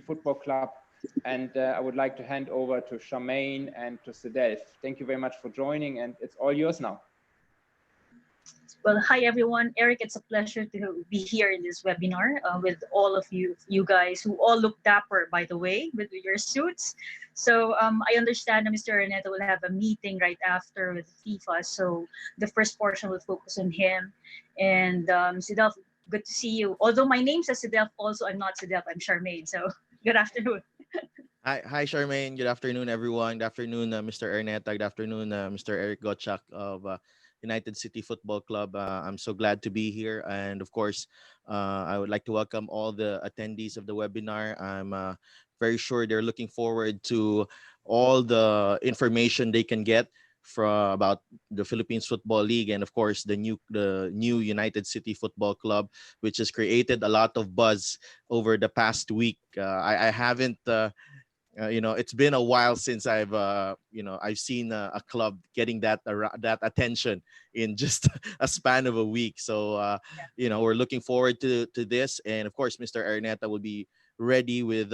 Football Club. And I would like to hand over to Charmine and to Cedelf. Thank you very much for joining, and it's all yours now. Well, hi everyone. Eric, it's a pleasure to be here in this webinar with all of you guys who all look dapper, by the way, with your suits. So I understand that Mr. Araneta will have a meeting right after with FIFA. So the first portion will focus on him. And Cedelf, good to see you. Although my name says Cedelf, also I'm not Cedelf, I'm Charmaine. So good afternoon. Hi, Charmaine. Good afternoon, everyone. Good afternoon, Mr. Araneta. Good afternoon, Mr. Eric Gottschalk of United City Football Club. I'm so glad to be here. And of course, I would like to welcome all the attendees of the webinar. I'm very sure they're looking forward to all the information they can get about the Philippines Football League, and of course the new United City Football Club, which has created a lot of buzz over the past week. I haven't it's been a while since I've seen a club getting that attention in just a span of a week. So we're looking forward to this, and of course Mr. Araneta will be ready with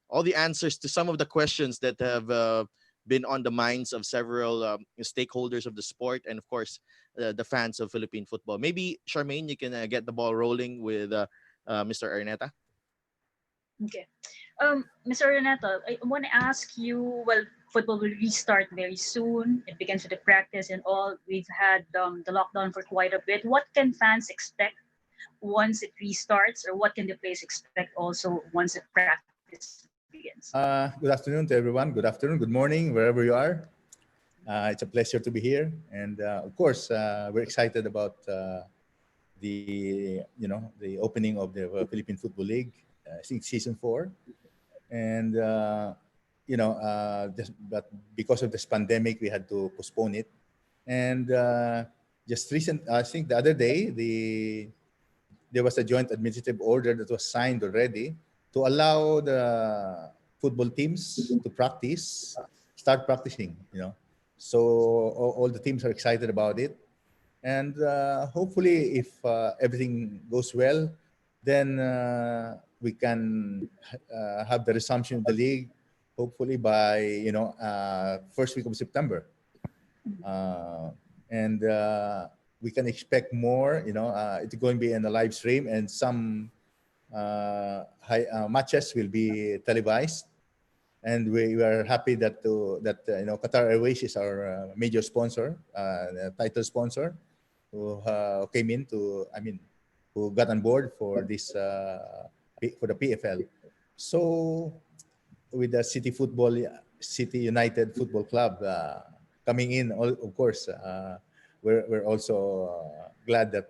all the answers to some of the questions that have been on the minds of several stakeholders of the sport, and of course the fans of Philippine football. Maybe Charmaine, you can get the ball rolling with Mr. Araneta. Okay. Mr. Araneta, I want to ask you, well, football will restart very soon. It begins with the practice and all. We've had the lockdown for quite a bit. What can fans expect once it restarts, or what can the players expect also once the practice begins? Good afternoon to everyone. Good afternoon, good morning, wherever you are. It's a pleasure to be here. And of course, we're excited about the opening of the Philippine Football League. I think season 4, and but because of this pandemic, we had to postpone it. And just I think the other day, there was a joint administrative order that was signed already to allow the football teams to start practicing. So all the teams are excited about it, and hopefully, if everything goes well, then we can have the resumption of the league, hopefully by first week of September, and we can expect more. It's going to be in a live stream, and some matches will be televised. And we are happy that Qatar Airways is our major sponsor, title sponsor, who came in who got on board for this for the PFL. So with the City United Football Club coming in, of course, we're also glad that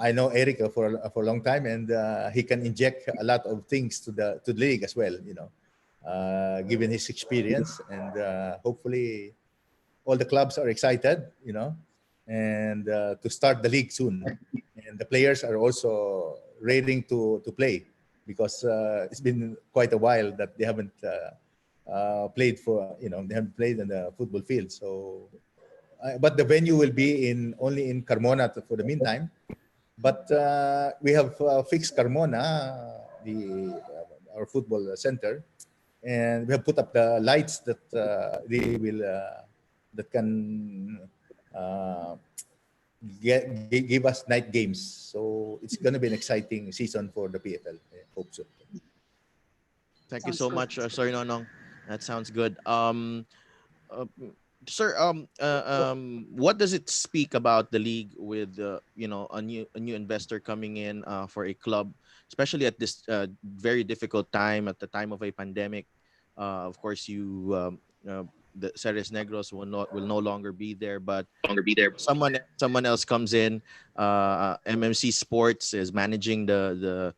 I know Eric for a long time, and he can inject a lot of things to the league as well. Given his experience, and hopefully all the clubs are excited. And to start the league soon, and the players are also ready to play, because it's been quite a while that they haven't played they haven't played in the football field. So, but the venue will be only in Carmona for the meantime. But we have fixed Carmona, our football center, and we have put up the lights that they will that can give us night games. So it's going to be an exciting season for the PFL. I hope so. Thank you so much, Sir Nonong. That sounds good. Sir, what does it speak about the league with a new investor coming in for a club, especially at this very difficult time, at the time of a pandemic? Of course, the Ceres Negros will no longer be there, but someone else comes in. MMC Sports is managing the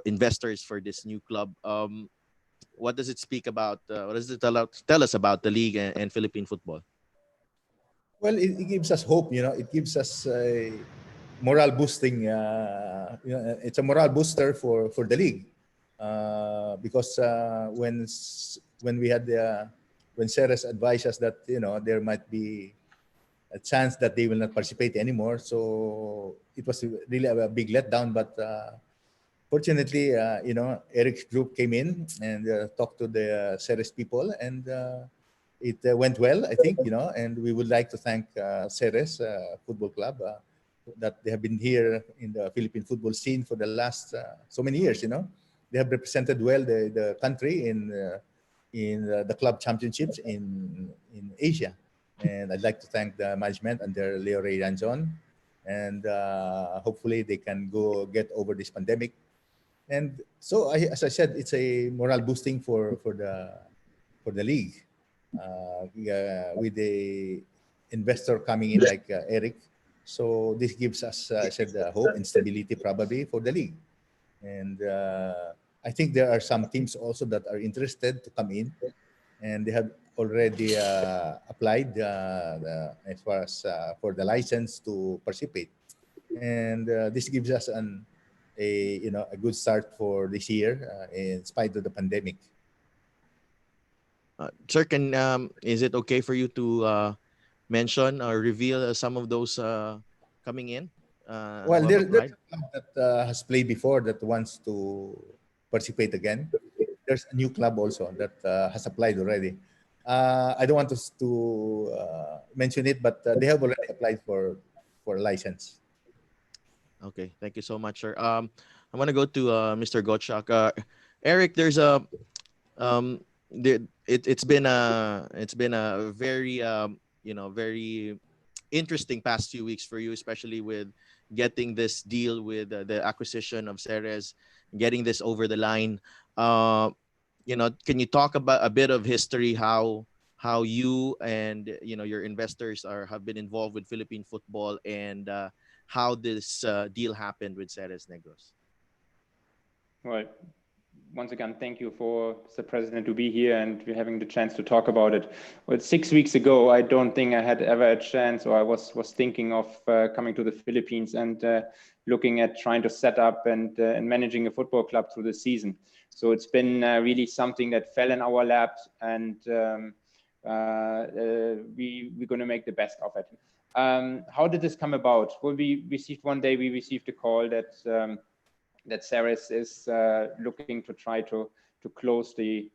investors for this new club. What does it speak about? What does it tell us about the league and Philippine football? Well, it gives us hope. It gives us a morale boosting. It's a morale booster for the league, because when we had when Ceres advised us that there might be a chance that they will not participate anymore, so it was really a big letdown. But fortunately, Eric's group came in and talked to the Ceres people, and it went well, I think, and we would like to thank Ceres Football Club that they have been here in the Philippine football scene for the last so many years. They have represented well the country in the club championships in Asia. And I'd like to thank the management under Leo Ray Ranzon, and hopefully they can go get over this pandemic. And so, as I said, it's a morale boosting for the league with the investor coming in like Eric. So this gives us, I said, hope and stability probably for the league. And I think there are some teams also that are interested to come in, and they have already applied as far as for the license to participate. And this gives us a good start for this year in spite of the pandemic. Sir, is it okay for you to mention or reveal some of those coming in? Well, there's a club that has played before that wants to participate again. There's a new club also that has applied already. I don't want to mention it, but they have already applied for a license. Okay, thank you so much, sir. I want to go to Mr. Gottschalk. Eric, there's it's been a very very interesting past few weeks for you, especially with getting this deal with the acquisition of Ceres, getting this over the line. Can you talk about a bit of history, how you and your investors have been involved with Philippine football, and how this deal happened with Ceres Negros? Well, once again, thank you for the president to be here and we're having the chance to talk about it. Well, 6 weeks ago, I don't think I had ever a chance, or I was thinking of coming to the Philippines and looking at trying to set up and managing a football club through the season. So it's been really something that fell in our laps, and we're going to make the best of it. How did this come about? Well, we received a call that Ceres is looking to try to close the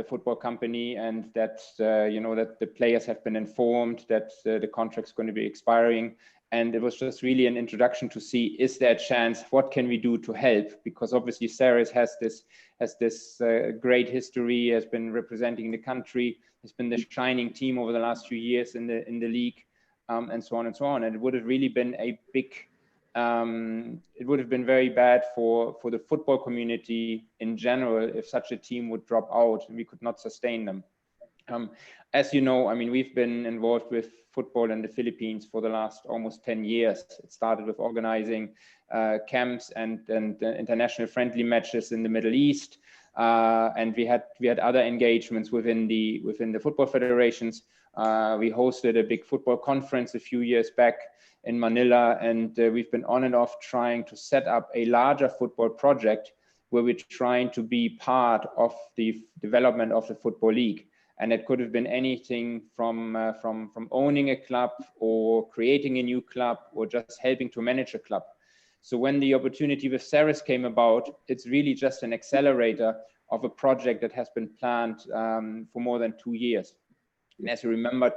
football company, and that that the players have been informed that the contract's going to be expiring. And it was just really an introduction to see, is there a chance? What can we do to help? Because obviously Ceres has this great history, has been representing the country, has been the shining team over the last few years in the league, and so on and so on. And it would have really been a big it would have been very bad for the football community in general if such a team would drop out and we could not sustain them. As you know, I mean, we've been involved with football in the Philippines for the last almost 10 years. It started with organizing camps and international friendly matches in the Middle East, and we had other engagements within the football federations. We hosted a big football conference a few years back in Manila, and we've been on and off trying to set up a larger football project where we're trying to be part of the development of the Football League. And it could have been anything from owning a club or creating a new club or just helping to manage a club. So when the opportunity with Ceres came about, it's really just an accelerator of a project that has been planned for more than 2 years. And as you remember,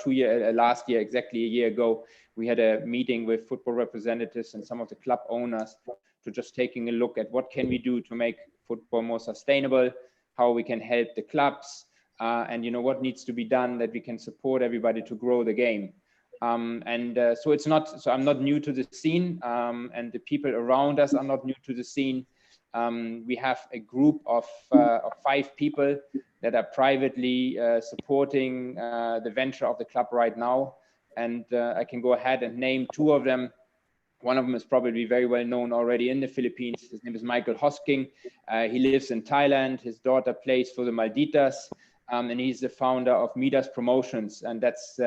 last year, exactly a year ago, we had a meeting with football representatives and some of the club owners to just taking a look at what can we do to make football more sustainable, how we can help the clubs, and what needs to be done that we can support everybody to grow the game. So I'm not new to the scene, and the people around us are not new to the scene. We have a group of 5 people that are privately supporting the venture of the club right now. And I can go ahead and name 2 of them. One of them is probably very well known already in the Philippines. His name is Michael Hosking. He lives in Thailand. His daughter plays for the Malditas. And he's the founder of Midas Promotions. And that's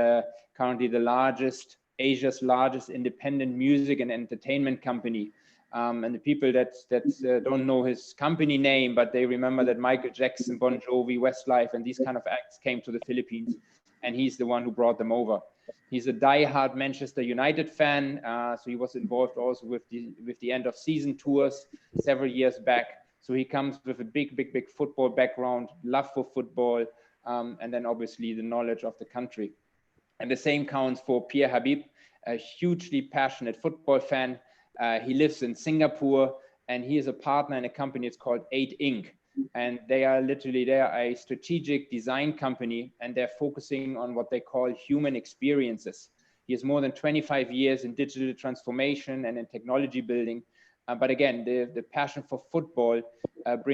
currently Asia's largest independent music and entertainment company. And the people that don't know his company name, but they remember that Michael Jackson, Bon Jovi, Westlife, and these kind of acts came to the Philippines, and he's the one who brought them over. He's a diehard Manchester United fan, so he was involved also with the end of season tours several years back. So he comes with a big football background, love for football, and then obviously the knowledge of the country. And the same counts for Pierre Habib, a hugely passionate football fan. He lives in Singapore, and he is a partner in a company. It's called 8 Inc. And they are a strategic design company, and they're focusing on what they call human experiences. He has more than 25 years in digital transformation and in technology building. But again, the passion for football that's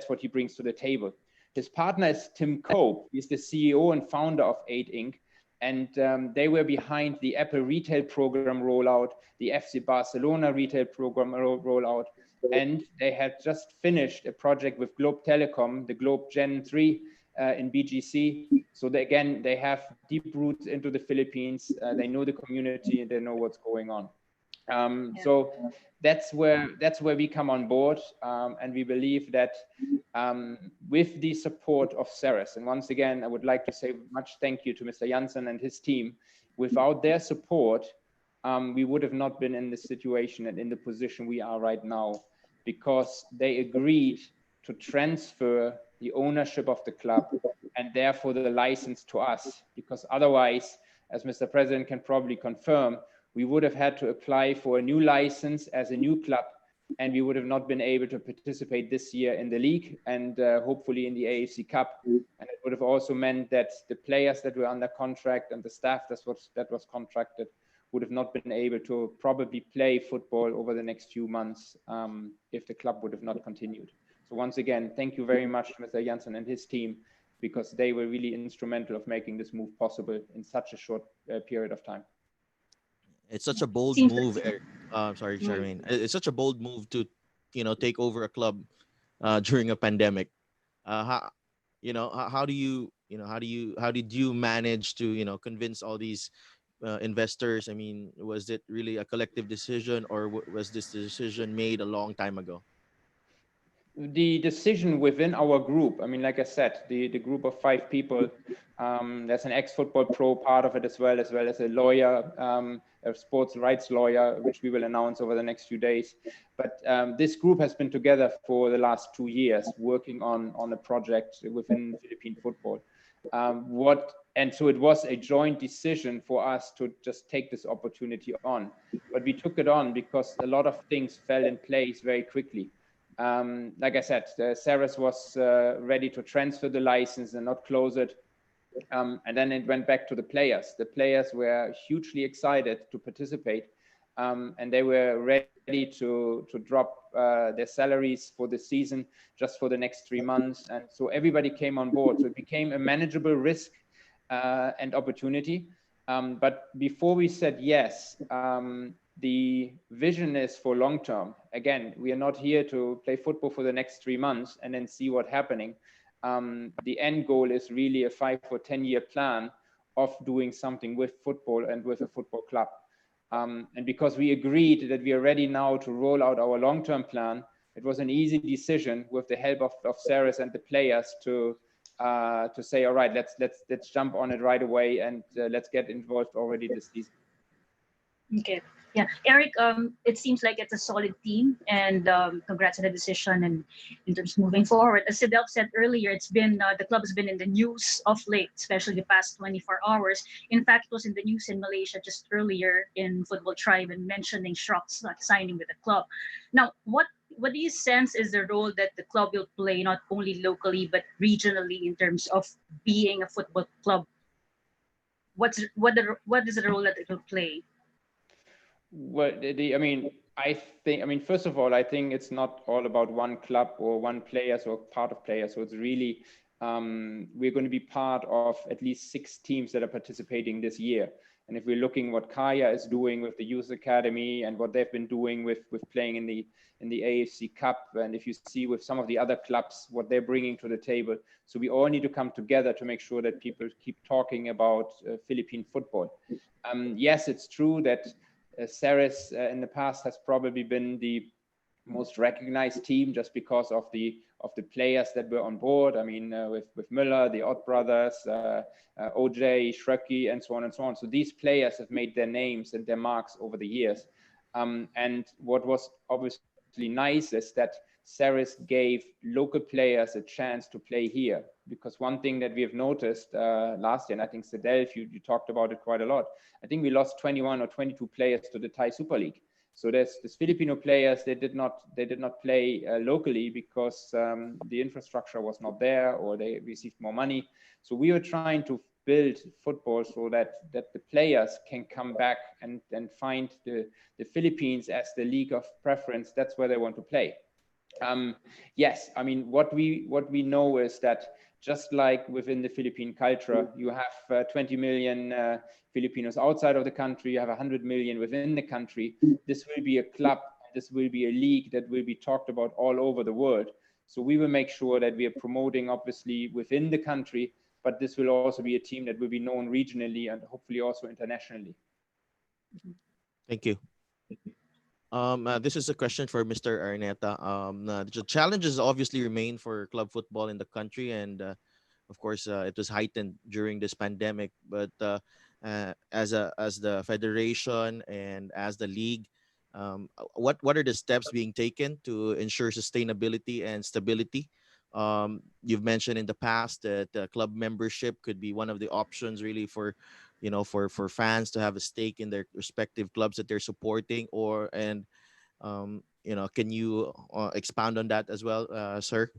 what he brings to the table. His partner is Tim Cope. He's the CEO and founder of 8 Inc. And they were behind the Apple retail program rollout, the FC Barcelona retail program rollout, and they had just finished a project with Globe Telecom, the Globe Gen 3 in BGC. So they have deep roots into the Philippines. They know the community, and they know what's going on. So that's where we come on board, and we believe that with the support of Ceres, and once again, I would like to say much thank you to Mr. Janssen and his team. Without their support, we would have not been in the situation and in the position we are right now, because they agreed to transfer the ownership of the club and therefore the license to us, because otherwise, as Mr. President can probably confirm, we would have had to apply for a new license as a new club, and we would have not been able to participate this year in the league and hopefully in the AFC Cup. And it would have also meant that the players that were under contract and the staff that was contracted would have not been able to probably play football over the next few months if the club would have not continued. So once again, thank you very much, Mr. Janssen and his team, because they were really instrumental of making this move possible in such a short period of time. It's such a bold move. Sorry, Charmine. It's such a bold move to, take over a club during a pandemic. How did you manage to, convince all these investors? I mean, was it really a collective decision, or was this decision made a long time ago? The decision within our group, I mean, like I said, the group of 5 people, there's an ex-football pro part of it as well as a lawyer, a sports rights lawyer, which we will announce over the next few days. But this group has been together for the last 2 years, working on a project within Philippine football. And so it was a joint decision for us to just take this opportunity on. But we took it on because a lot of things fell in place very quickly. Like I said, Ceres was ready to transfer the license and not close it. And then it went back to the players. The players were hugely excited to participate, and they were ready to drop their salaries for the season just for the next 3 months. And so everybody came on board. So it became a manageable risk and opportunity. But before we said yes, the vision is for long term. Again, we are not here to play football for the next 3 months and then see what's happening. The end goal is really a 5 or 10 year plan of doing something with football and with a football club. And because we agreed that we are ready now to roll out our long-term plan, it was an easy decision with the help of Ceres and the players to say, all right, let's jump on it right away and let's get involved already this season. Okay. Yeah, Eric, it seems like it's a solid team, and congrats on the decision and in terms of moving forward. As Cedelf said earlier, it's been the club has been in the news of late, especially the past 24 hours. In fact, it was in the news in Malaysia just earlier in Football Tribe and mentioning Schrock's signing with the club. Now, what do you sense is the role that the club will play, not only locally but regionally, in terms of being a football club? What is the role that it will play? Well, first of all, I think it's not all about one club or one player or part of players. So it's really, we're going to be part of at least 6 teams that are participating this year. And if we're looking what Kaya is doing with the youth academy and what they've been doing with playing in the AFC Cup, and if you see with some of the other clubs what they're bringing to the table, so we all need to come together to make sure that people keep talking about Philippine football. Yes, it's true that Ceres in the past has probably been the most recognized team just because of the players that were on board. I mean, with Müller, the Ott brothers, OJ, Schröcki, and so on and so on. So these players have made their names and their marks over the years. And what was obviously nice is that Ceres gave local players a chance to play here, because one thing that we have noticed last year, and I think Cedelf, you talked about it quite a lot, I think we lost 21 or 22 players to the Thai Super League. So there's Filipino players, they did not play locally because the infrastructure was not there, or they received more money. So we were trying to build football so that the players can come back and find the Philippines as the league of preference. That's where they want to play. Yes, I mean, what we know is that just like within the Philippine culture, you have 20 million Filipinos outside of the country, you have 100 million within the country. This will be a club, this will be a league that will be talked about all over the world. So we will make sure that we are promoting, obviously, within the country, but this will also be a team that will be known regionally and hopefully also internationally. Thank you. This is a question for Mr. Araneta. The challenges obviously remain for club football in the country, and of course, it was heightened during this pandemic. But as the federation and as the league, what are the steps being taken to ensure sustainability and stability? You've mentioned in the past that club membership could be one of the options, really, for fans to have a stake in their respective clubs that they're supporting, can you expound on that as well, sir?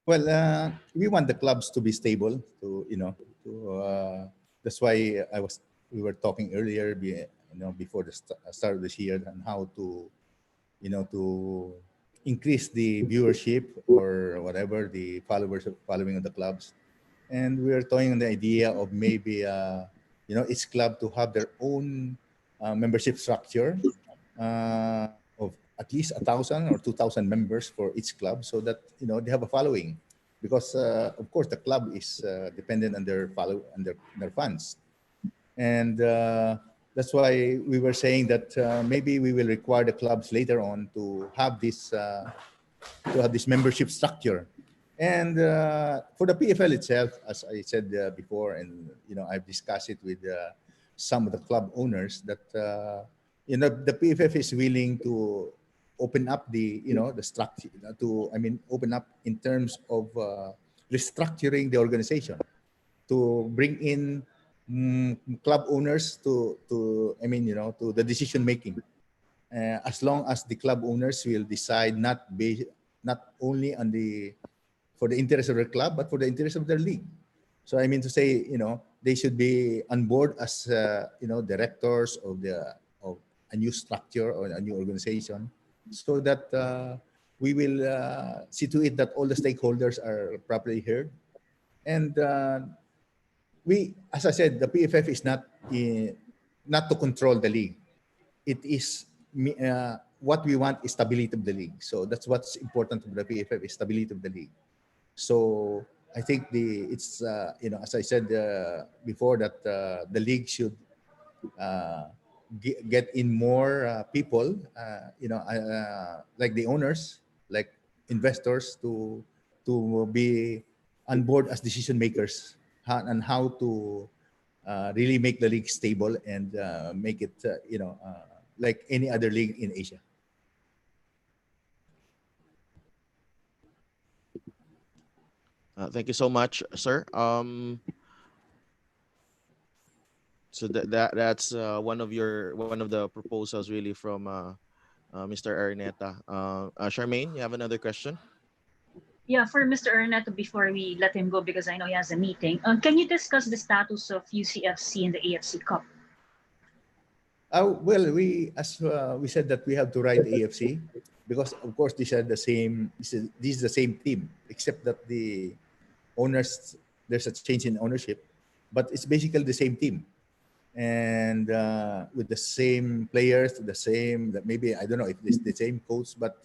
Well, we want the clubs to be stable. That's why we were talking earlier, before the start of this year, on how to increase the viewership or whatever, the following of the clubs. And we are toying on the idea of maybe each club to have their own membership structure of at least 1,000 or 2,000 members for each club, so that they have a following, because of course the club is dependent on their their fans. And that's why we were saying that maybe we will require the clubs later on to have this membership structure. And for the PFL itself, as I said before, and I've discussed it with some of the club owners, that the PFF is willing to open up the structure, open up in terms of restructuring the organization, to bring in club owners to the decision making, as long as the club owners will decide not only for the interest of their club, but for the interest of their league. So I mean to say, they should be on board as directors of a new structure or a new organization, so that we will see to it that all the stakeholders are properly heard. And as I said, the PFF is not to control the league. It is what we want is stability of the league. So that's what's important to the PFF, is stability of the league. So I think it's as I said before, that the league should get in more people, like the owners, like investors, to be on board as decision makers, and how to really make the league stable and make it like any other league in Asia. Thank you so much, sir. So that's one of the proposals, really, from Mr. Araneta. Charmine, you have another question? Yeah, for Mr. Araneta, before we let him go, because I know he has a meeting, can you discuss the status of UCFC in the AFC Cup? Well, we said that we have to write AFC, because of course these are the same. This is the same team, except that the owners, there's a change in ownership, but it's basically the same team, and with the same players, maybe, I don't know if it's the same coach, but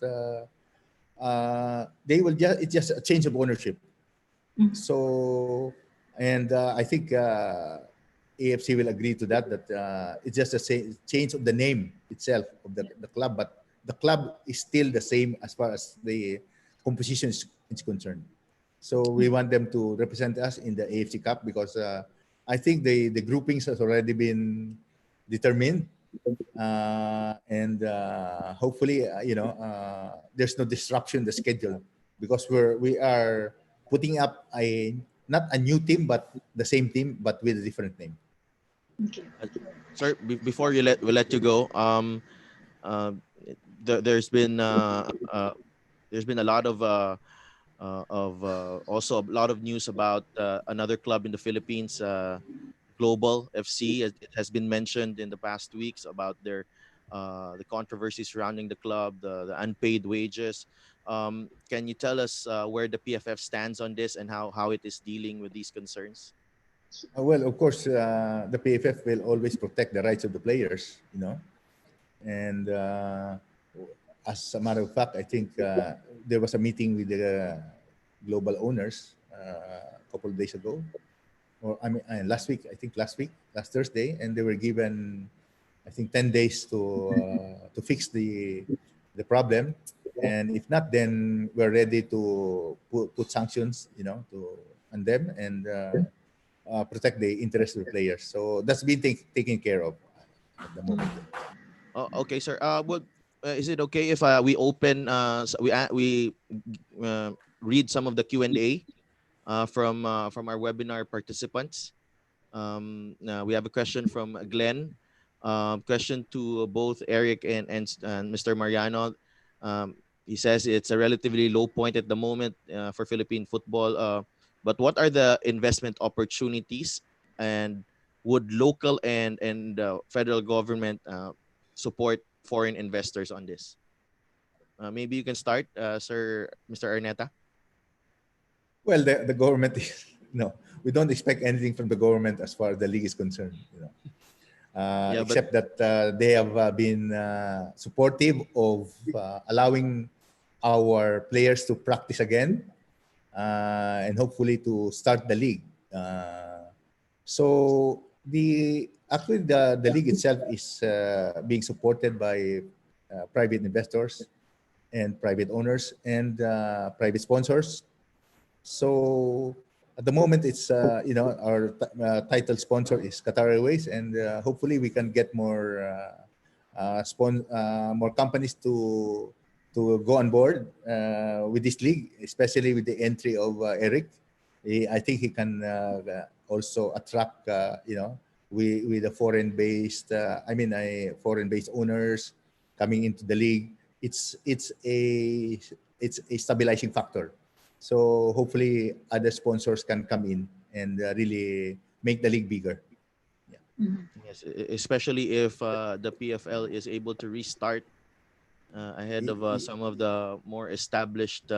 it's just a change of ownership. Mm-hmm. So, and I think AFC will agree to that it's just a change of the name itself of the club, but the club is still the same as far as the composition is concerned. So we want them to represent us in the AFC Cup because I think the groupings has already been determined, and hopefully there's no disruption in the schedule because we are putting up not a new team but the same team but with a different name. Okay. Sir, before we let you go, there's been a lot of also a lot of news about another club in the Philippines, Global FC. It has been mentioned in the past weeks about the controversy surrounding the club, the unpaid wages. Can you tell us where the PFF stands on this and how it is dealing with these concerns? Well, of course, the PFF will always protect the rights of the players, and as a matter of fact, I think there was a meeting with the global owners a couple of days ago, or last week. I think last Thursday, and they were given, I think, 10 days to fix the problem, and if not, then we're ready to put sanctions, on them and protect the interest of the players. So that's been taken care of at the moment. Okay, sir. Is it okay if we open we read some of the Q&A from our webinar participants? We have a question from Glenn. Question to both Eric and Mr. Mariano. He says it's a relatively low point at the moment for Philippine football. But what are the investment opportunities, and would local and federal government support foreign investors on this? Maybe you can start, Sir Mr. Araneta. Well, the government is no. We don't expect anything from the government as far as the league is concerned. Except that they have been supportive of allowing our players to practice again and hopefully to start the league. So the league itself is being supported by private investors and private owners and private sponsors. So at the moment, it's our title sponsor is Qatar Airways, and hopefully we can get more more companies to go on board with this league, especially with the entry of Eric. I think he can also attract with the foreign-based foreign-based owners coming into the league. It's a stabilizing factor. So hopefully other sponsors can come in and really make the league bigger. Yeah. Mm-hmm. Yes, especially if the PFL is able to restart ahead of some of the more established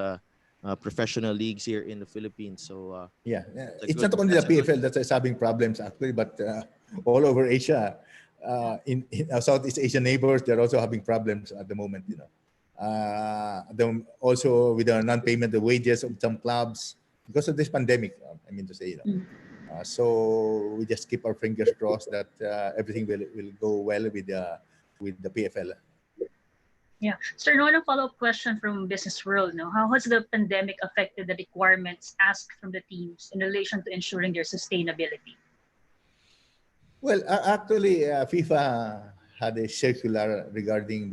professional leagues here in the Philippines. So it's not only the PFL that's having problems actually, but all over Asia, in our Southeast Asian neighbors, they're also having problems at the moment. Also with the non-payment of wages of some clubs because of this pandemic. I mean to say, so we just keep our fingers crossed that everything will go well with the PFL. Yeah. Sir, a follow-up question from Business World. How has the pandemic affected the requirements asked from the teams in relation to ensuring their sustainability? Well, actually, FIFA had a circular regarding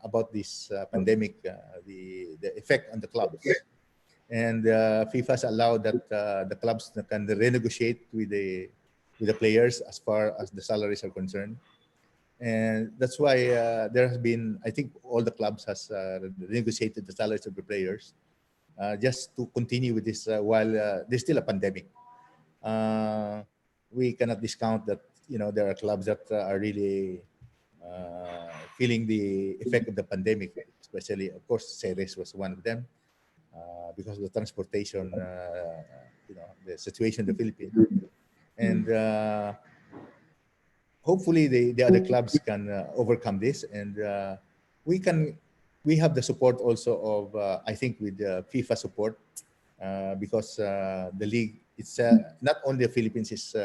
about this pandemic, the effect on the clubs, and FIFA has allowed that the clubs can renegotiate with the players as far as the salaries are concerned. And that's why there has been, I think all the clubs has negotiated the salaries of the players just to continue with this while there's still a pandemic. We cannot discount that, there are clubs that are really feeling the effect of the pandemic, especially, of course, Ceres was one of them because of the transportation, the situation in the Philippines. And hopefully the other clubs can overcome this, and we have the support also of I think with the FIFA support because the league, it's not only the Philippines is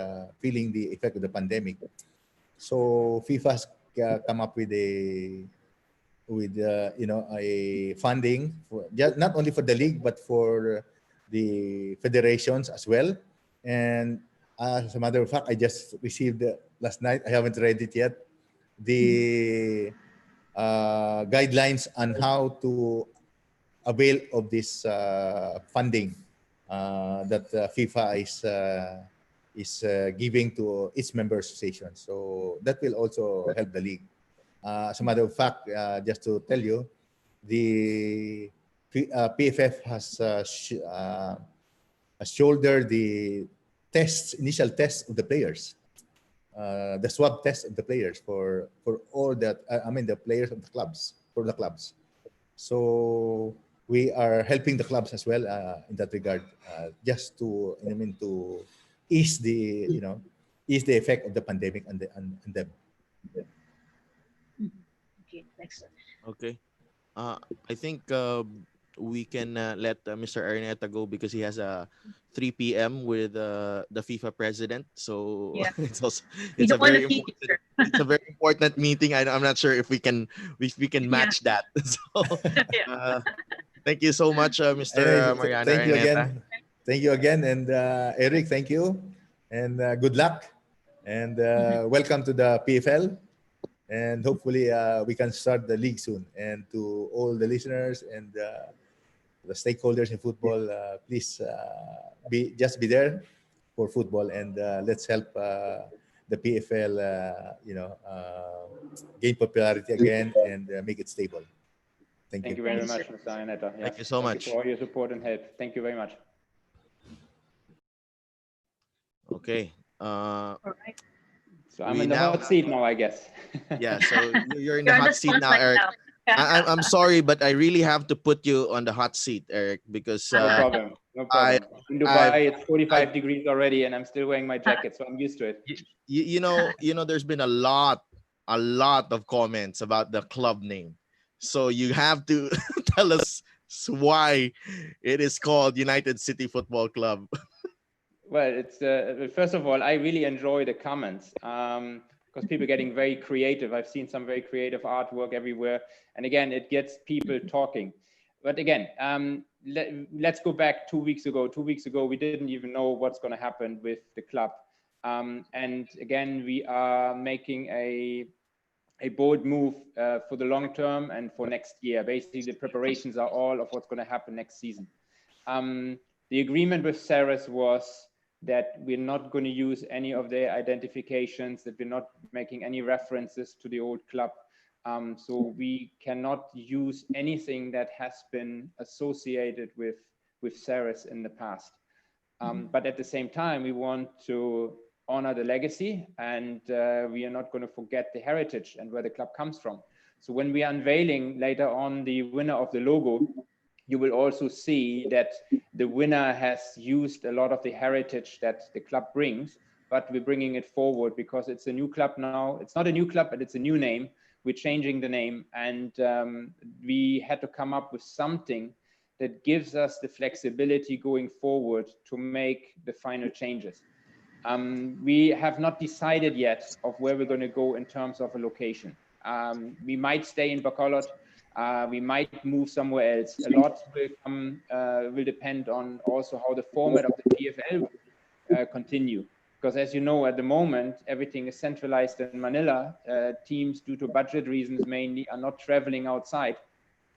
feeling the effect of the pandemic, so FIFA has come up with a funding for just not only for the league but for the federations as well. And as a matter of fact, I just received last night. I haven't read it yet. The guidelines on how to avail of this funding that FIFA is giving to its member association. So that will also help the league. As a matter of fact, just to tell you, the PFF has shouldered the initial tests of the players, the swab test of the players for all that. The players of the clubs, for the clubs. So we are helping the clubs as well in that regard, just to to ease the effect of the pandemic on them. Okay, next. Okay. I think we can let Mr. Araneta go because he has a 3 p.m. with the FIFA president. So Yeah. it's a very important meeting. I'm not sure if we can match that. So thank you so much, Mr. Mariano Thank you Araneta. again. Thank you again, and Eric, thank you, and good luck, and welcome to the PFL. And hopefully we can start the league soon. And to all the listeners and the stakeholders in football, please be there for football, and let's help the PFL, gain popularity again and make it stable. Thank you. Thank you very much, Mr. Araneta. Yeah. Thank you so much. Thank you for all your support and help. Thank you very much. Okay. All right. So I'm in the hot seat now, I guess. Yeah, so you're in the hot seat now, Eric. Now. I'm sorry, but I really have to put you on the hot seat, Eric, because No problem. No problem. In Dubai, it's 45 degrees already, and I'm still wearing my jacket, so I'm used to it. You know, there's been a lot of comments about the club name. So you have to tell us why it is called United City Football Club. Well, it's first of all, I really enjoy the comments because people are getting very creative. I've seen some very creative artwork everywhere, and again, it gets people talking. But again, let's go back 2 weeks ago. 2 weeks ago, we didn't even know what's going to happen with the club, and again, we are making a bold move for the long term and for next year. Basically, the preparations are all of what's going to happen next season. The agreement with Ceres was that we're not going to use any of their identifications, that we're not making any references to the old club. So we cannot use anything that has been associated with Ceres in the past. But at the same time, we want to honor the legacy, and we are not going to forget the heritage and where the club comes from. So when we are unveiling later on the winner of the logo, you will also see that the winner has used a lot of the heritage that the club brings, but we're bringing it forward because it's a new club now. It's not a new club, but it's a new name. We're changing the name, and we had to come up with something that gives us the flexibility going forward to make the final changes. We have not decided yet of where we're going to go in terms of a location. We might stay in Bacolod. We might move somewhere else. A lot will depend on also how the format of the PFL continue. Because as you know, at the moment, everything is centralized in Manila. Teams, due to budget reasons mainly, are not traveling outside.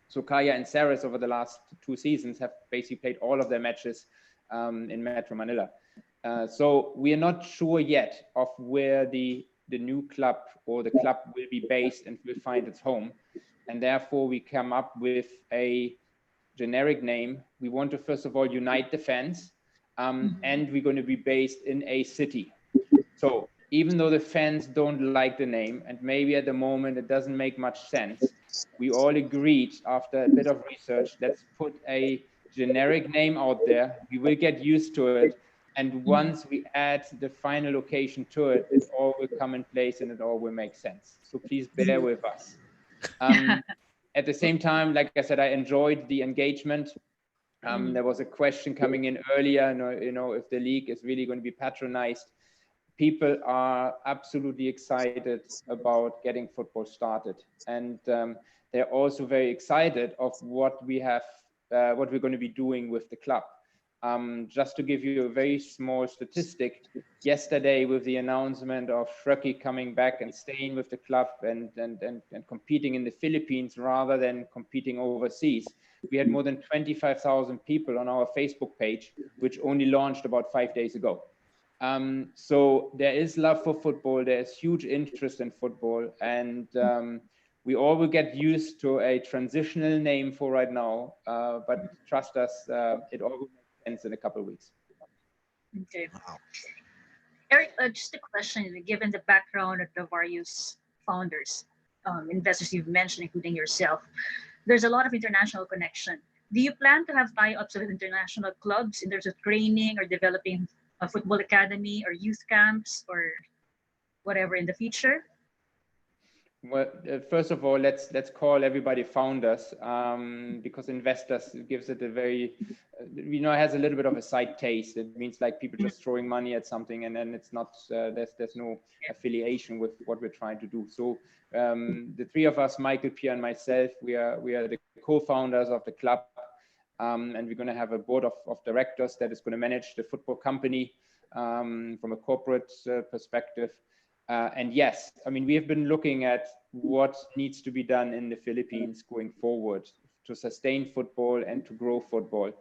So Kaya and Ceres over the last 2 seasons have basically played all of their matches in Metro Manila. So we are not sure yet of where the new club or the club will be based and will find its home. And therefore, we come up with a generic name. We want to, first of all, unite the fans, and we're going to be based in a city. So even though the fans don't like the name, and maybe at the moment it doesn't make much sense, we all agreed after a bit of research, let's put a generic name out there. We will get used to it. And once we add the final location to it, it all will come in place and it all will make sense. So please bear with us. At the same time, like I said, I enjoyed the engagement. There was a question coming in earlier, if the league is really going to be patronized. people are absolutely excited about getting football started, and they're also very excited of what we're going to be doing with the club. Just to give you a very small statistic, yesterday with the announcement of Reethi coming back and staying with the club and competing in the Philippines rather than competing overseas, we had more than 25,000 people on our Facebook page, which only launched about 5 days ago. So there is love for football, there's huge interest in football, and we all will get used to a transitional name for right now, but trust us, it all will make sense in a couple of weeks. Okay. Eric, just a question, given the background of the various founders, investors you've mentioned, including yourself, there's a lot of international connection. Do you plan to have tie-ups with international clubs in terms of training or developing a football academy or youth camps or whatever in the future? Well, first of all, let's call everybody founders, because investors gives it a very, it has a little bit of a side taste. It means like people just throwing money at something, and then it's not, there's no affiliation with what we're trying to do. So the three of us, Michael, Pierre, and myself, we are the co-founders of the club, and we're going to have a board of directors that is going to manage the football company from a corporate perspective. And yes, I mean, we have been looking at what needs to be done in the Philippines going forward to sustain football and to grow football.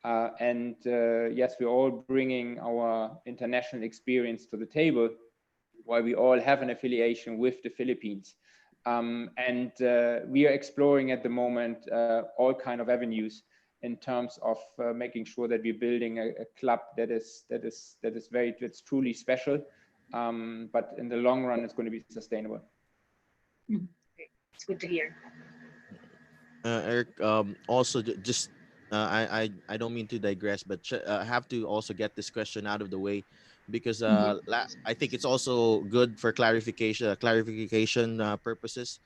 Yes, we're all bringing our international experience to the table, while we all have an affiliation with the Philippines. We are exploring at the moment all kind of avenues in terms of making sure that we're building a club that's truly special. But in the long run, it's going to be sustainable. Okay. It's good to hear. Eric, also just I don't mean to digress, but I have to also get this question out of the way, because I think it's also good for clarification purposes.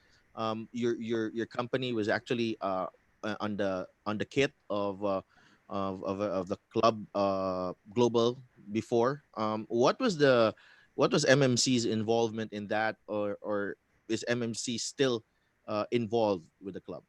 Your company was actually on the kit of the club global before. What was MMC's involvement in that, or is MMC still involved with the club?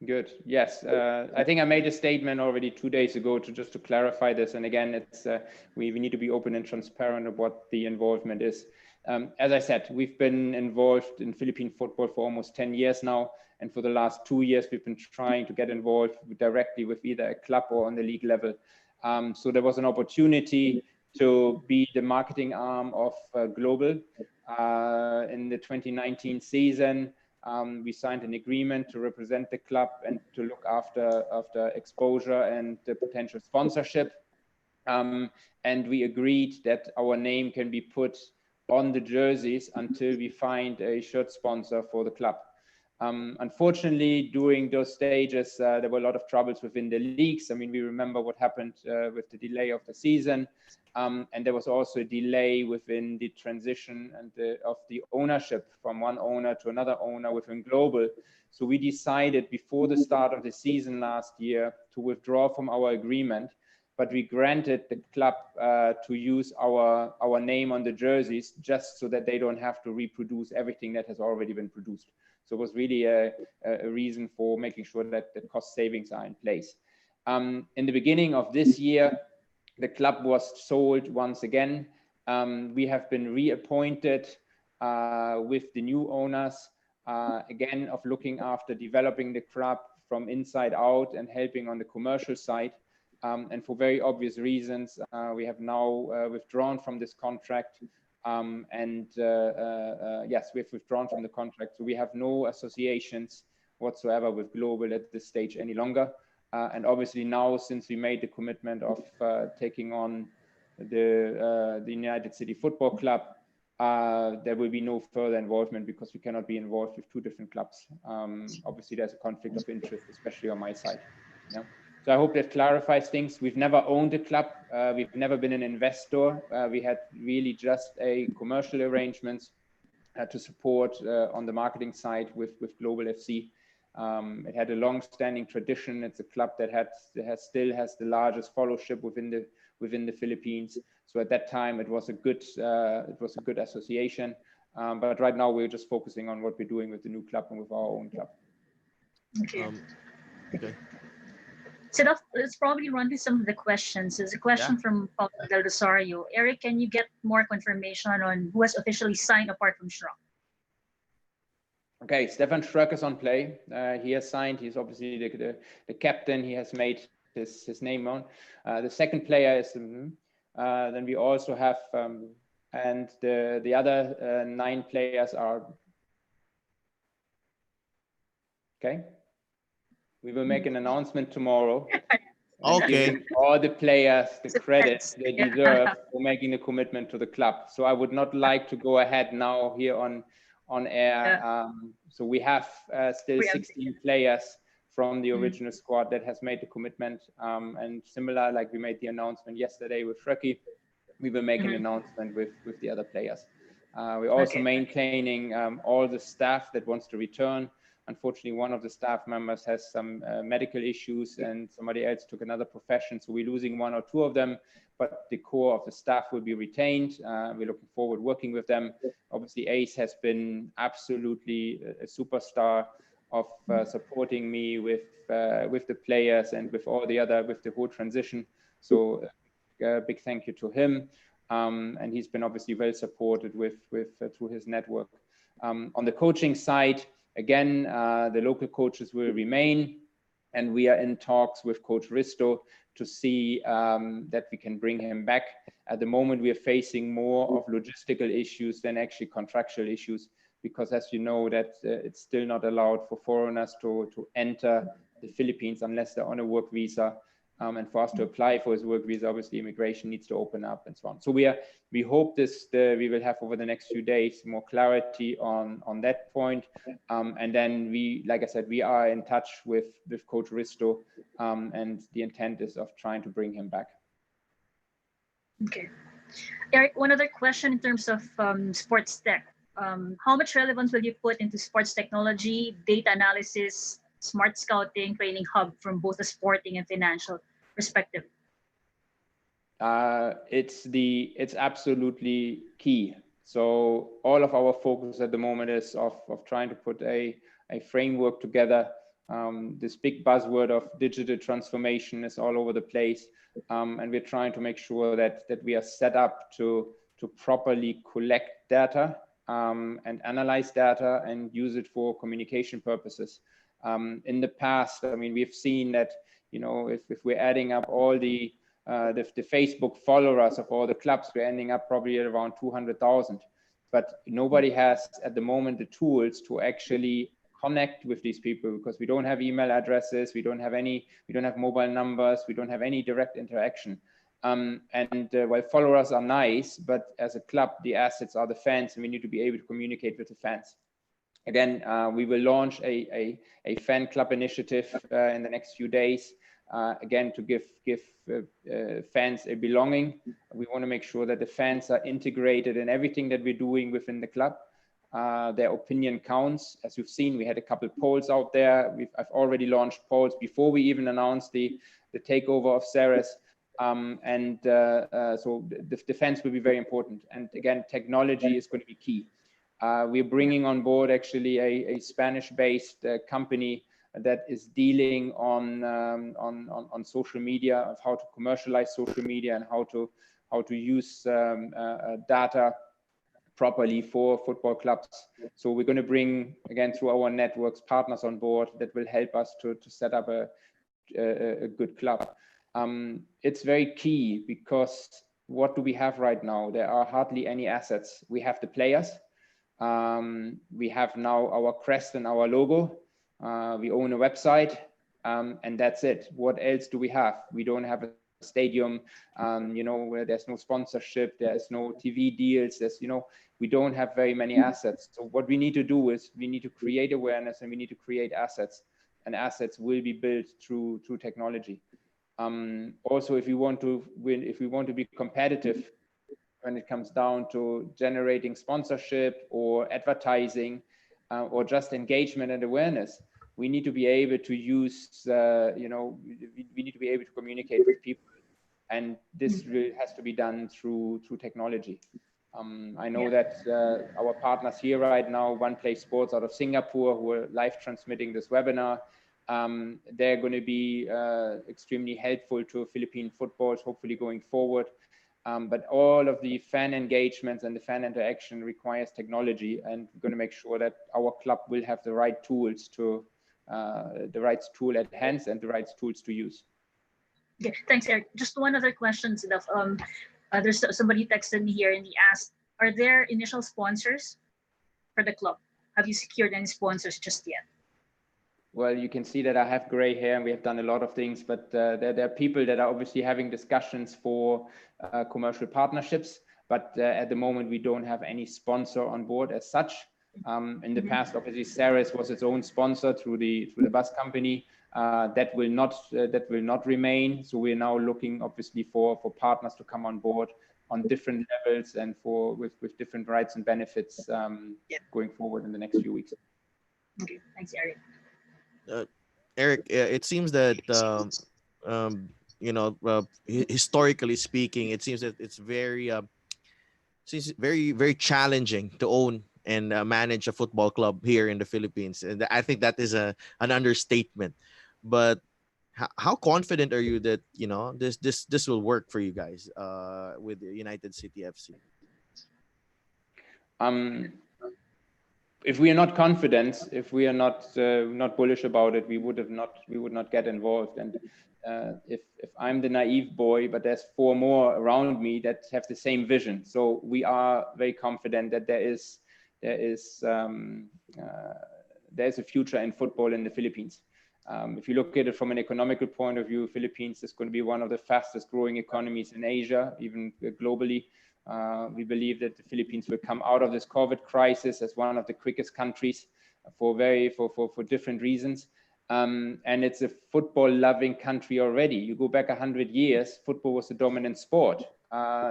Good. Yes, I think I made a statement already 2 days ago just to clarify this. And again, it's we need to be open and transparent of what the involvement is. As I said, we've been involved in Philippine football for almost 10 years now, and for the last 2 years, we've been trying to get involved directly with either a club or on the league level. So there was an opportunity to be the marketing arm of Global in the 2019 season. We signed an agreement to represent the club and to look after exposure and the potential sponsorship. And we agreed that our name can be put on the jerseys until we find a shirt sponsor for the club. Unfortunately, during those stages, there were a lot of troubles within the leagues. I mean, we remember what happened with the delay of the season. And there was also a delay within the transition and of the ownership from one owner to another owner within Global. So we decided before the start of the season last year to withdraw from our agreement, but we granted the club to use our name on the jerseys just so that they don't have to reproduce everything that has already been produced. So it was really a reason for making sure that the cost savings are in place. In the beginning of this year, the club was sold once again. We have been reappointed with the new owners, again, of looking after developing the club from inside out and helping on the commercial side. And for very obvious reasons, we have now withdrawn from this contract. Yes, we've withdrawn from the contract. So we have no associations whatsoever with Global at this stage any longer. And obviously now, since we made the commitment of taking on the United City Football Club, there will be no further involvement because we cannot be involved with two different clubs. Obviously, there's a conflict of interest, especially on my side. Yeah. So I hope that clarifies things. We've never owned a club. We've never been an investor. We had really just a commercial arrangements to support on the marketing side with Global FC. It had a long-standing tradition. It's a club that still has the largest followership within within the Philippines. So at that time, it was a good association. But right now, we're just focusing on what we're doing with the new club and with our own club. Okay. Okay. So let's probably run through some of the questions. There's a question from Paulo Del Rosario. Eric, can you get more confirmation on who has officially signed apart from Schrock? Okay, Stefan Schröck is on play. He has signed. He's obviously the captain. He has made his name on. The second player is then we also have and the other 9 players are okay. We will make an announcement tomorrow. Okay. Giving all the players the credit they deserve for making a commitment to the club. So I would not like to go ahead now here on air. So we have still 16 players from the original squad that has made the commitment. And similar, like we made the announcement yesterday with Reethi, we will make an announcement with the other players. We're also maintaining all the staff that wants to return. Unfortunately, one of the staff members has some medical issues and somebody else took another profession. So we're losing 1 or 2 of them, but the core of the staff will be retained. We're looking forward working with them. Obviously, Ace has been absolutely a superstar of supporting me with the players and with all the other, with the whole transition. So big thank you to him. And he's been obviously well supported through his network. On the coaching side, again, the local coaches will remain, and we are in talks with Coach Risto to see that we can bring him back. At the moment, we are facing more of logistical issues than actually contractual issues, because as you know, that it's still not allowed for foreigners to enter the Philippines unless they're on a work visa. And for us to apply for his work visa, obviously immigration needs to open up and so on. So we hope we will have over the next few days more clarity on that point. And then like I said, we are in touch with Coach Risto, and the intent is of trying to bring him back. Okay. Eric, one other question in terms of sports tech. How much relevance will you put into sports technology, data analysis, smart scouting, training hub from both a sporting and financial perspective? It's absolutely key. So all of our focus at the moment is of trying to put a framework together. This big buzzword of digital transformation is all over the place, and we're trying to make sure that we are set up to properly collect data and analyze data and use it for communication purposes. In the past, I mean, we've seen that, you know, if we're adding up all the Facebook followers of all the clubs, we're ending up probably at around 200,000. But nobody has at the moment the tools to actually connect with these people, because we don't have email addresses, we don't have mobile numbers, we don't have any direct interaction. While followers are nice, but as a club, the assets are the fans, and we need to be able to communicate with the fans. Again, we will launch a fan club initiative in the next few days, again, to give fans a belonging. We want to make sure that the fans are integrated in everything that we're doing within the club. Their opinion counts. As you've seen, we had a couple of polls out there. I've already launched polls before we even announced the takeover of Ceres. So the fans will be very important. And again, technology is going to be key. We're bringing on board actually a Spanish-based company that is dealing on social media, of how to commercialize social media and how to use data properly for football clubs. So we're going to bring, again, through our networks, partners on board that will help us to set up a good club. It's very key, because what do we have right now? There are hardly any assets. We have the players. We have now our crest and our logo. We own a website, and that's it. What else do we have? We don't have a stadium, where there's no sponsorship, there's no TV deals, we don't have very many assets. So what we need to do is we need to create awareness, and we need to create assets, and assets will be built through technology. Also, if we want to win, if we want to be competitive when it comes down to generating sponsorship or advertising, or just engagement and awareness, we need to be able to use, we need to be able to communicate with people And this has to be done through technology. I know that our partners here right now, One Play Sports out of Singapore, who are live transmitting this webinar, they're going to be extremely helpful to Philippine footballs, hopefully going forward. But all of the fan engagements and the fan interaction requires technology, and we're going to make sure that our club will have the right tools to the right tool at hand and the right tools to use. Okay, thanks, Eric. Just one other question, Cedelf. There's somebody texted me here and he asked, are there initial sponsors for the club? Have you secured any sponsors just yet? Well, you can see that I have gray hair and we have done a lot of things, but there are people that are obviously having discussions for commercial partnerships. But at the moment, we don't have any sponsor on board as such. In the past, obviously, Ceres was its own sponsor through the bus company. That will not remain. So we're now looking, obviously, for partners to come on board on different levels and with different rights and benefits going forward in the next few weeks. Okay, thanks, Eric. Eric, it seems that historically speaking, it seems that it's very very challenging to own and manage a football club here in the Philippines, and I think that is an understatement. But how confident are you that this will work for you guys with the United City FC? If we are not confident, if we are not bullish about it, we would not get involved. And if I'm the naive boy, but there's 4 more around me that have the same vision, so we are very confident that there is a future in football in the Philippines. If you look at it from an economical point of view, Philippines is going to be one of the fastest growing economies in Asia, even globally. We believe that the Philippines will come out of this COVID crisis as one of the quickest countries for different reasons. And it's a football loving country already. You go back 100 years, football was the dominant sport.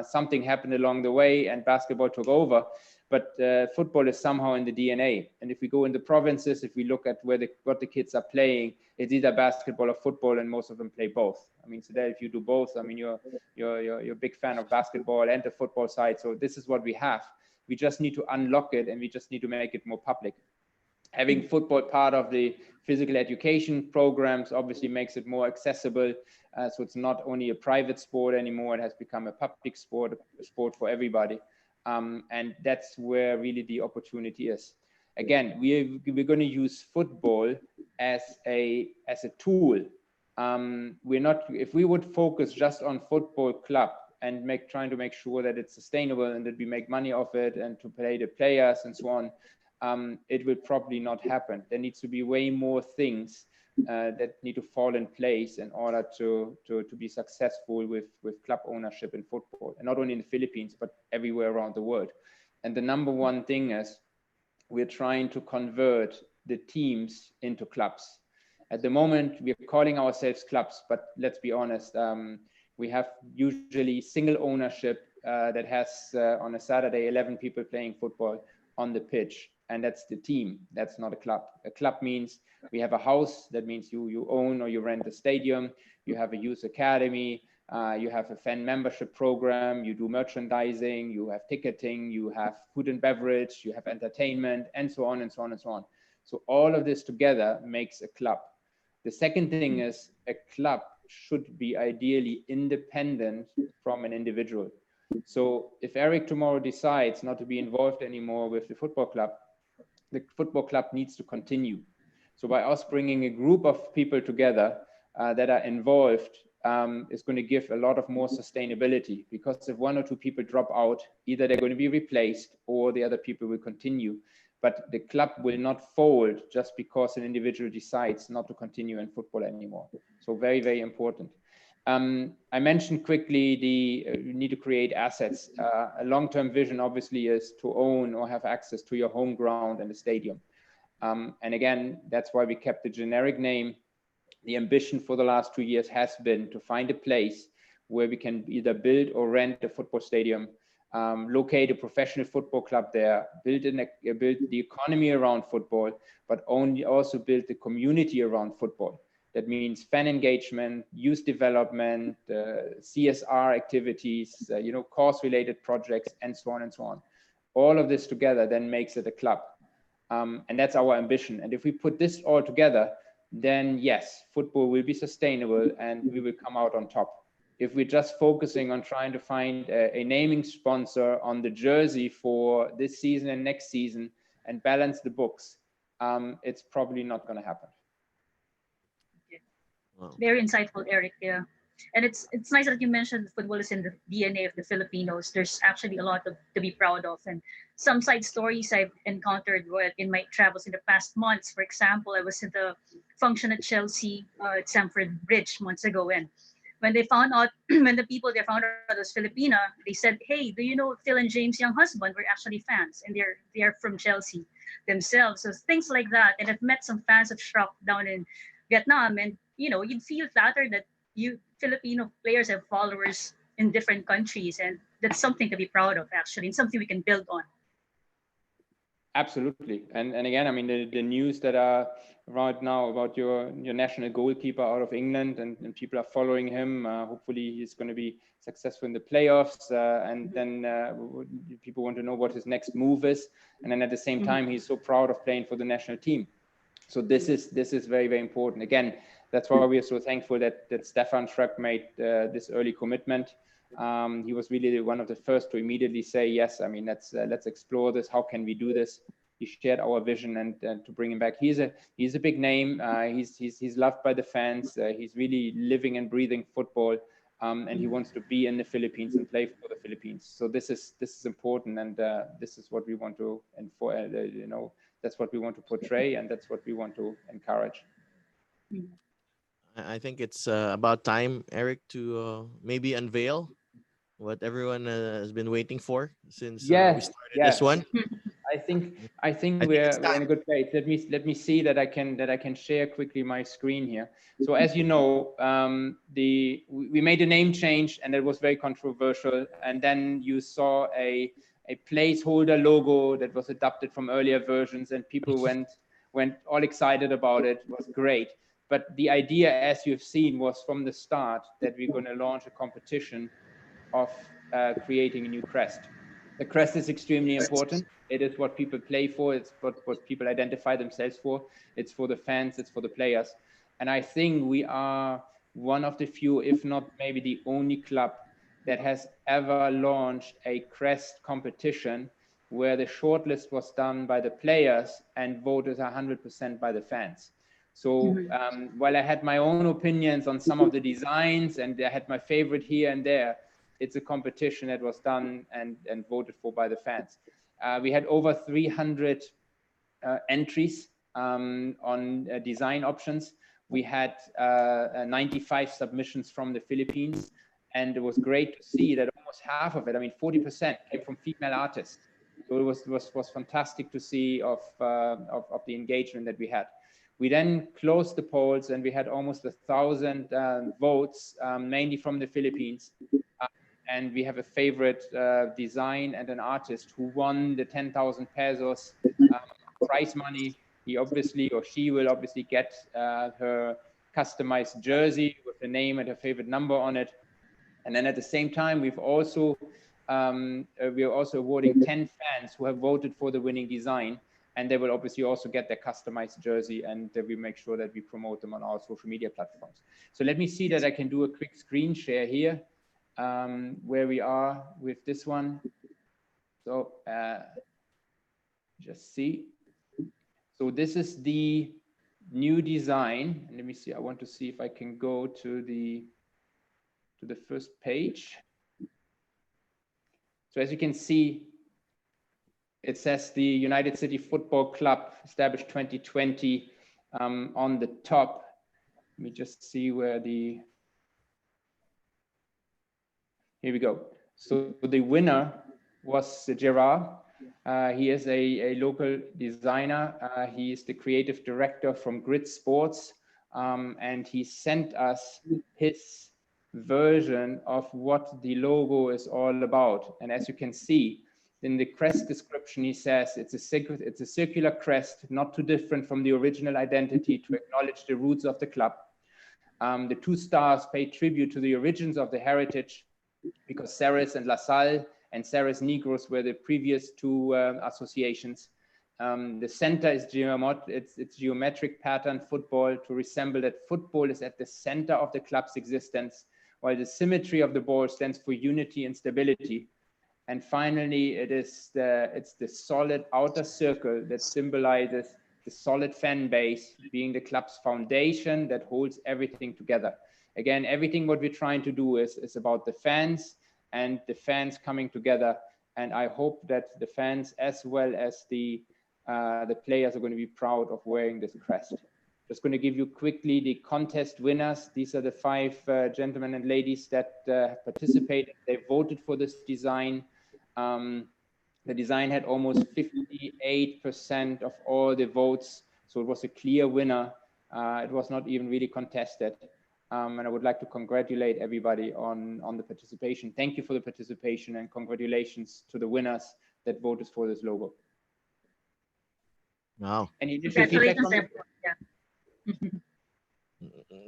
Something happened along the way and basketball took over, but football is somehow in the DNA. And if we go in the provinces, if we look at what the kids are playing, it's either basketball or football, and most of them play both. I mean, so that if you do both, I mean, you're a big fan of basketball and the football side. So this is what we have. We just need to unlock it, and we just need to make it more public. Having football part of the physical education programs obviously makes it more accessible. So it's not only a private sport anymore, it has become a public sport, a sport for everybody. And that's where really the opportunity is. Again, we're going to use football as a tool. If we would focus just on football club and trying to make sure that it's sustainable and that we make money off it and to pay the players and so on, it will probably not happen. There needs to be way more things that need to fall in place in order to be successful with club ownership in football, and not only in the Philippines but everywhere around the world. And the number one thing is we're trying to convert the teams into clubs. At the moment, we're calling ourselves clubs, but let's be honest, we have usually single ownership that has on a Saturday 11 people playing football on the pitch, and that's the team. That's not a club. A club means we have a house. That means you own or you rent a stadium. You have a youth academy. You have a fan membership program. You do merchandising. You have ticketing. You have food and beverage. You have entertainment, and so on and so on and so on. So all of this together makes a club. The second thing is a club should be ideally independent from an individual. So if Eric tomorrow decides not to be involved anymore with the football club needs to continue. So by us bringing a group of people together that are involved is going to give a lot of more sustainability, because if 1 or 2 people drop out, either they're going to be replaced or the other people will continue. But the club will not fold just because an individual decides not to continue in football anymore. So very, very important. I mentioned quickly you need to create assets. A long-term vision obviously is to own or have access to your home ground and the stadium. And again, that's why we kept the generic name. The ambition for the last 2 years has been to find a place where we can either build or rent a football stadium, locate a professional football club there, build the economy around football, but also build the community around football. That means fan engagement, youth development, CSR activities, course-related projects, and so on and so on. All of this together then makes it a club. And that's our ambition. And if we put this all together, then yes, football will be sustainable and we will come out on top. If we're just focusing on trying to find a naming sponsor on the jersey for this season and next season and balance the books, it's probably not going to happen. Wow. Very insightful, Eric. Yeah, and it's nice that you mentioned football is in the DNA of the Filipinos. There's actually a lot to be proud of, and some side stories I've encountered in my travels in the past months. For example, I was at the function at Chelsea at Stamford Bridge months ago, and when they found out, when the people there found out I was Filipina, they said, "Hey, do you know Phil and James' young husband? We're actually fans, and they're from Chelsea themselves." So things like that, and I've met some fans of Shrek down in Vietnam, and you'd feel flattered that Filipino players have followers in different countries, and that's something to be proud of, actually, and something we can build on. Absolutely. And again, I mean, the news that are right now about your national goalkeeper out of England, and people are following him. Hopefully he's going to be successful in the playoffs. And then people want to know what his next move is. And then at the same time, he's so proud of playing for the national team. So this is very, very important. Again, that's why we are so thankful that Stefan Schreck made this early commitment. He was really one of the first to immediately say, yes, I mean, let's explore this. How can we do this? He shared our vision and to bring him back. He's a big name. He's loved by the fans. He's really living and breathing football. And he wants to be in the Philippines and play for the Philippines. So this is important, and this is what we want to, and for that's what we want to portray, and that's what we want to encourage. I think it's about time, Eric, to maybe unveil what everyone has been waiting for since we started this one. I think we're in a good place. Let me see that I can share quickly my screen here. So as you know, we made a name change, and it was very controversial. And then you saw a placeholder logo that was adapted from earlier versions, and people went all excited about it. It was great. But the idea, as you've seen, was from the start that we're going to launch a competition of creating a new crest. The crest is extremely important. It is what people play for. It's what people identify themselves for. It's for the fans. It's for the players. And I think we are one of the few, if not maybe the only club that has ever launched a crest competition where the shortlist was done by the players and voted 100% by the fans. So while I had my own opinions on some of the designs, and I had my favorite here and there, it's a competition that was done and voted for by the fans. We had over 300 entries on design options. We had 95 submissions from the Philippines, and it was great to see that almost half of it, I mean 40%, came from female artists. So it was fantastic to see of the engagement that we had. We then closed the polls, and we had almost 1,000 votes, mainly from the Philippines. And we have a favorite design and an artist who won the 10,000 pesos prize money. He obviously, or she will obviously get her customized jersey with the name and her favorite number on it. And then at the same time, we are also awarding 10 fans who have voted for the winning design. And they will obviously also get their customized jersey, and we make sure that we promote them on our social media platforms. So let me see that I can do a quick screen share here, where we are with this one. So just see. So this is the new design. And let me see, I want to see if I can go to the first page. So as you can see, it says the United City Football Club, established 2020, on the top. Let me just see where here we go. So the winner was Gerard. He is a local designer. He is the creative director from Grid Sports, and he sent us his version of what the logo is all about. And as you can see, in the crest description, he says it's a circular crest, not too different from the original identity, to acknowledge the roots of the club. The 2 stars pay tribute to the origins of the heritage, because Ceres and La Salle and Ceres Negros were the previous 2 associations. The center is it's geometric pattern football to resemble that football is at the center of the club's existence, while the symmetry of the ball stands for unity and stability. And finally, it's the solid outer circle that symbolizes the solid fan base, being the club's foundation that holds everything together. Again, everything what we're trying to do is about the fans and the fans coming together. And I hope that the fans as well as the players are going to be proud of wearing this crest. Just going to give you quickly the contest winners. These are the 5 gentlemen and ladies that have participated. They voted for this design. The design had almost 58% of all the votes, so it was a clear winner. It was not even really contested. And I would like to congratulate everybody on the participation. Thank you for the participation, and congratulations to the winners that voted for this logo. Wow. Any initial feedback from you?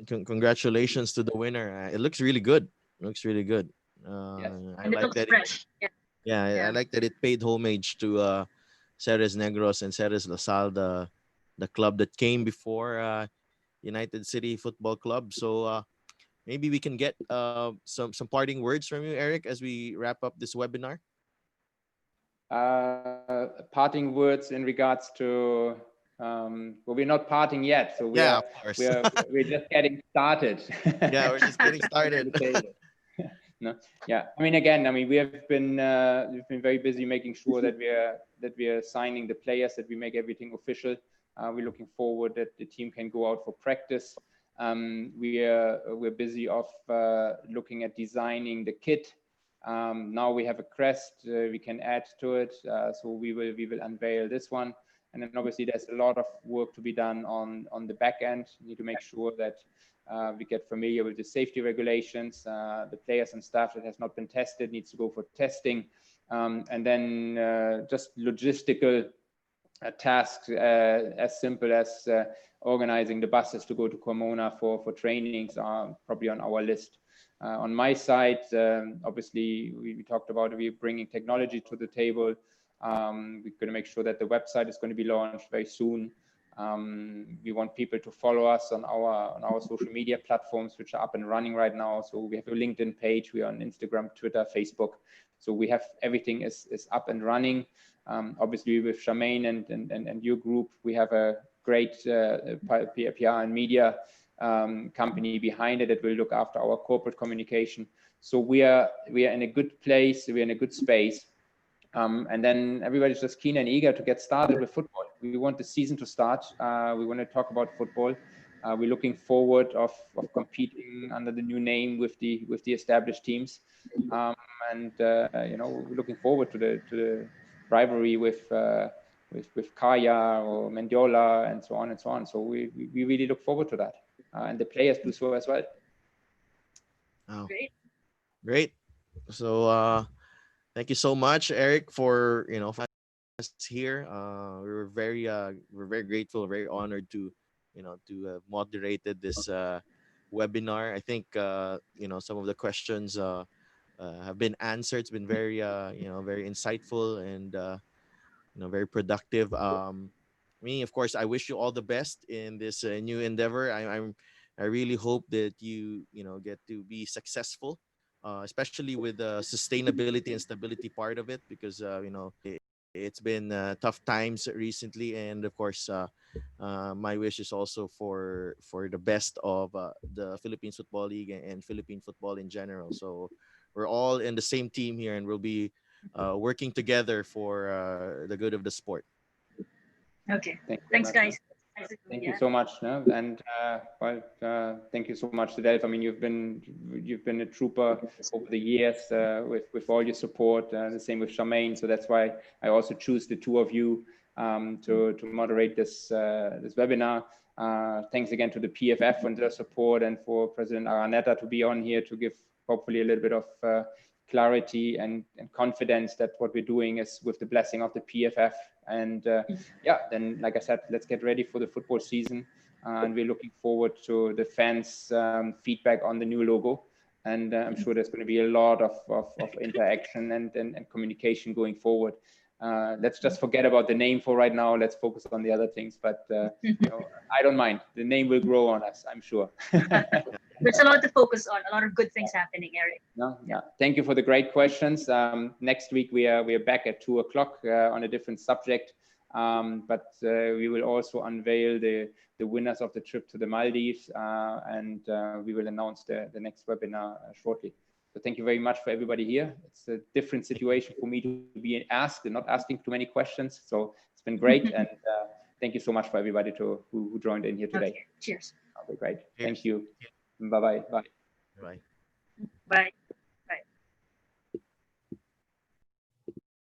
Congratulations to the winner. It looks really good. It looks really good. Yes. I And it like looks that. fresh. I like that it paid homage to Ceres Negros and Ceres La Salle, the club that came before United City Football Club. So maybe we can get some parting words from you, Eric, as we wrap up this webinar. Parting words in regards to well, we're not parting yet, so of course. we're just getting started. Yeah, we're just getting started. No, yeah. I mean, again, we've been very busy making sure that we are signing the players, that we make everything official. We're looking forward that the team can go out for practice. We're busy of looking at designing the kit. Now we have a crest we can add to it, so we will unveil this one. And then obviously there's a lot of work to be done on the back end. We need to make sure that we get familiar with the safety regulations. The players and staff that has not been tested needs to go for testing. And then just logistical tasks as simple as organizing the buses to go to Cremona for trainings are probably on our list. On my side, obviously, we talked about we're bringing technology to the table. We're going to make sure that the website is going to be launched very soon. We want people to follow us on our social media platforms, which are up and running right now. So we have a LinkedIn page. We are on Instagram, Twitter, Facebook. So we have everything is up and running. Obviously, with Charmine and your group, we have a great PR and media company behind it that will look after our corporate communication. So we are in a good place. We're in a good space. And then everybody's just keen and eager to get started with football. We want the season to start. We want to talk about football. We're looking forward of competing under the new name with the established teams. And we're looking forward to the rivalry with Kaya or Mendiola and so on and so on. So we really look forward to that. And the players do so as well. Oh, great. So thank you so much, Eric, for us here. We're very grateful, very honored to have moderated this webinar. I think some of the questions have been answered. It's been very very insightful and very productive. Of course, I wish you all the best in this new endeavor. I really hope that you get to be successful, especially with the sustainability and stability part of it, because it's been tough times recently, and of course my wish is also for the best of the Philippines Football League and Philippine football in general. So we're all in the same team here, and we'll be working together for the good of the sport. Okay. Thanks, guys. Thank you so much, and thank you so much, Cedelf. You've been a trooper over the years with all your support. The same with Charmaine. So that's why I also choose the two of you to moderate this webinar. Thanks again to the PFF for their support, and for President Araneta to be on here to give hopefully a little bit of clarity and confidence that what we're doing is with the blessing of the PFF. And then, like I said, let's get ready for the football season. and we're looking forward to the fans' feedback on the new logo. And I'm sure there's going to be a lot of interaction and communication going forward. Let's just forget about the name for right now. Let's focus on the other things. But you know, I don't mind. The name will grow on us, I'm sure. There's a lot to focus on. A lot of good things happening, Eric. No, yeah. Thank you for the great questions. Next week we are back at 2 o'clock on a different subject. But we will also unveil the winners of the trip to the Maldives, and we will announce the next webinar shortly. So thank you very much for everybody here. It's a different situation for me to be asked and not asking too many questions. So it's been great, and thank you so much for everybody who joined in here today. Okay. Cheers. Okay, great. Cheers. Thank you. Bye-bye. Bye. Bye. Bye.